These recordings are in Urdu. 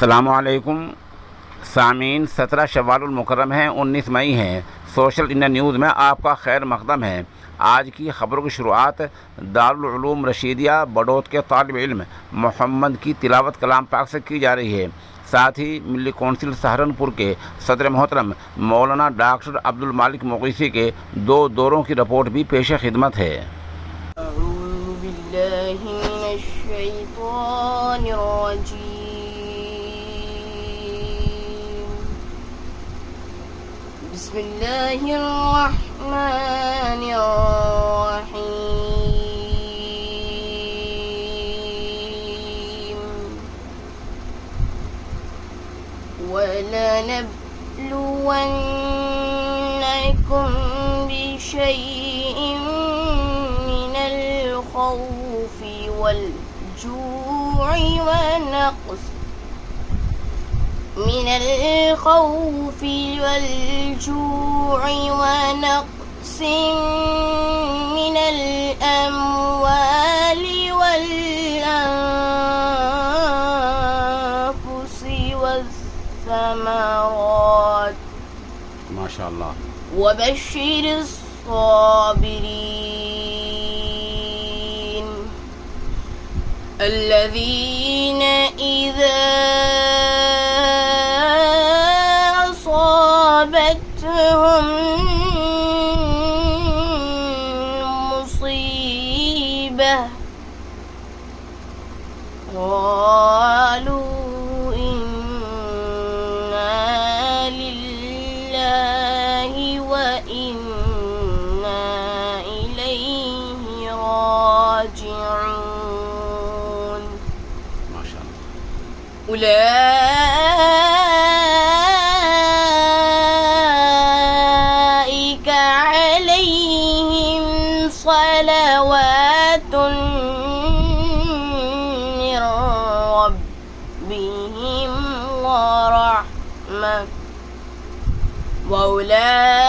السلام علیکم سامعین، 17 شوال المکرم ہے، 19 مئی ہے۔ سوشل انڈیا نیوز میں آپ کا خیر مقدم ہے۔ آج کی خبروں کی شروعات دارالعلوم رشیدیہ بڑوت کے طالب علم محمد کی تلاوت کلام پاک سے کی جا رہی ہے۔ ساتھ ہی ملی کونسل سہارنپور کے صدر محترم مولانا ڈاکٹر عبدالمالک مغیثی کے 2 دوروں کی رپورٹ بھی پیش خدمت ہے۔ اعوذ باللہ من الشیطان الرجیم، بسم اللہ الرحمن الرحیم، وَلَنَبْلُوَنَّكُمْ بِشَيْءٍ مِّنَ الْخَوْفِ وَالْجُوعِ ونقص من الأموال والأنفس والثمرات ماشاء اللہ، وبشر الصابرين الذين إذا أصابتهم مصيبة قالوا إنا لله وإنا إليه راجعون ماشاء اللہ۔ أولئك عليهم صلوات من ربهم ورحمة وأولئك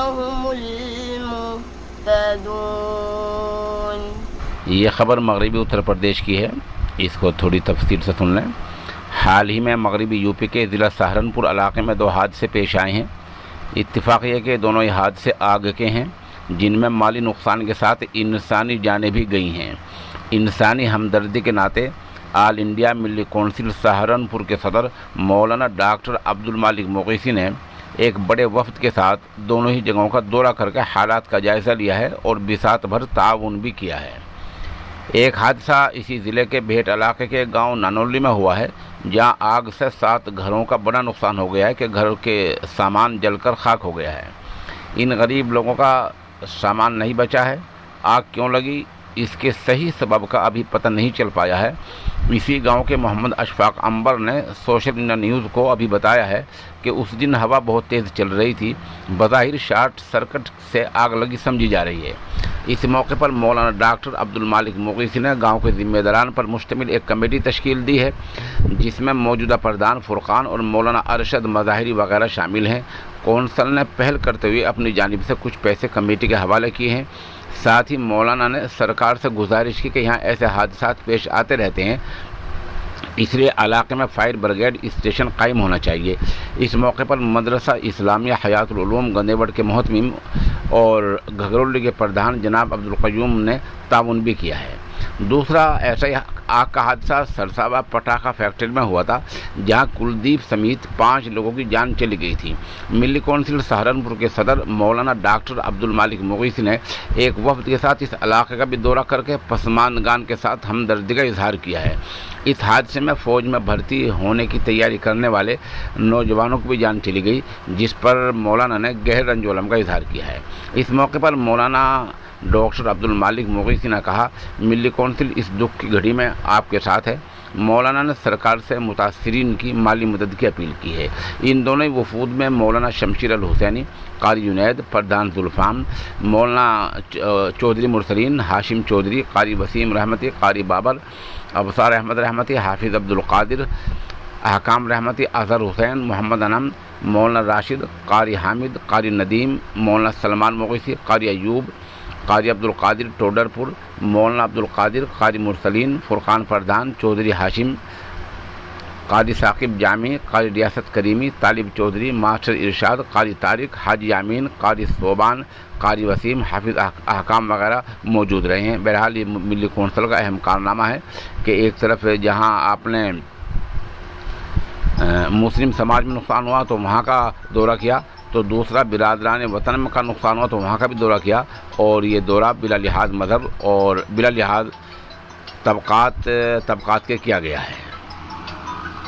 هم المهتدون۔ یہ خبر مغربی اتر پردیش کی ہے، اس کو تھوڑی تفصیل سے سن لیں۔ حال ہی میں مغربی یو پی کے ضلع سہارنپور علاقے میں 2 حادثے پیش آئے ہیں۔ اتفاق یہ کہ دونوں ہی حادثے آگ کے ہیں، جن میں مالی نقصان کے ساتھ انسانی جانیں بھی گئی ہیں۔ انسانی ہمدردی کے ناطے آل انڈیا ملی کونسل سہارنپور کے صدر مولانا ڈاکٹر عبدالمالک مغیثی نے ایک بڑے وفد کے ساتھ دونوں ہی جگہوں کا دورہ کر کے حالات کا جائزہ لیا ہے اور بساط بھر تعاون بھی کیا ہے۔ ایک حادثہ اسی ضلع کے بھیٹ علاقے کے گاؤں نانولی میں ہوا ہے، جہاں آگ سے 7 گھروں کا بڑا نقصان ہو گیا ہے کہ گھر کے سامان جل کر خاک ہو گیا ہے۔ ان غریب لوگوں کا سامان نہیں بچا ہے۔ آگ کیوں لگی، اس کے صحیح سبب کا ابھی پتہ نہیں چل پایا ہے۔ اسی گاؤں کے محمد اشفاق عنبر نے سوشل انڈیا نیوز کو ابھی بتایا ہے کہ اس دن ہوا بہت تیز چل رہی تھی، بظاہر شارٹ سرکٹ سے آگ لگی سمجھی جا رہی ہے۔ اس موقع پر مولانا ڈاکٹر عبدالمالک مغیثی نے گاؤں کے ذمہ داران پر مشتمل ایک کمیٹی تشکیل دی ہے، جس میں موجودہ پردھان فرقان اور مولانا ارشد مظاہری وغیرہ شامل ہیں۔ کونسل نے پہل کرتے ہوئے اپنی جانب سے کچھ پیسے کمیٹی کے حوالے کیے ہیں۔ ساتھ ہی مولانا نے سرکار سے گزارش کی کہ یہاں ایسے حادثات پیش آتے رہتے ہیں، اس لیے علاقے میں فائر بریگیڈ اسٹیشن قائم ہونا چاہیے۔ اس موقع پر مدرسہ اسلامیہ حیات العلوم گندیوڑ کے محتمم اور گھگرولی کے پردھان جناب عبدالقیوم نے تعاون بھی کیا ہے۔ دوسرا ایسا ہی آگ کا حادثہ سرسابہ پٹاخہ فیکٹری میں ہوا تھا، جہاں کلدیپ سمیت 5 لوگوں کی جان چلی گئی تھی۔ ملی کونسل سہارنپور کے صدر مولانا ڈاکٹر عبدالمالک مغیثی نے ایک وفد کے ساتھ اس علاقے کا بھی دورہ کر کے پسماندگان کے ساتھ ہمدردی کا اظہار کیا ہے۔ اس حادثے میں فوج میں بھرتی ہونے کی تیاری کرنے والے نوجوانوں کو بھی جان چلی گئی، جس پر مولانا نے گہرے رنج و الم کا اظہار کیا ہے۔ اس موقع پر مولانا ڈاکٹر عبدالمالک مغیثی نے کہا، ملی کونسل اس دکھ کی گھڑی میں آپ کے ساتھ ہے۔ مولانا نے سرکار سے متاثرین کی مالی مدد کی اپیل کی ہے۔ ان دونوں وفود میں مولانا شمشیر الحسینی، قاری جنید، پردھان ذوالفام، مولانا چودھری مرسلین، ہاشم چودھری، قاری وسیم رحمتی، قاری بابر، ابصار احمد رحمتی، حافظ عبدالقادر، احکام رحمتی، اظہر حسین، محمد انم، مولانا راشد، قاری حامد، قاری ندیم، مولانا سلمان مغیثی، قاری ایوب، قاری عبدالقادر ٹوڈر پور، مولانا عبدالقادر قاری مرسلین، فرقان پردھان، چودھری ہاشم، قاری ثاقب جامع، قاری ریاست کریمی، طالب چودھری، ماسٹر ارشاد، قاری طارق، حاجی امین، قاری صوبان، قاری وسیم، حافظ احکام وغیرہ موجود رہے ہیں۔ بہرحال یہ ملی کونسل کا اہم کارنامہ ہے کہ ایک طرف جہاں آپ نے مسلم سماج میں نقصان ہوا تو وہاں کا دورہ کیا، تو دوسرا برادران وطن کا نقصان ہوا تو وہاں کا بھی دورہ کیا، اور یہ دورہ بلا لحاظ مذہب اور بلا لحاظ طبقات کے کیا گیا ہے۔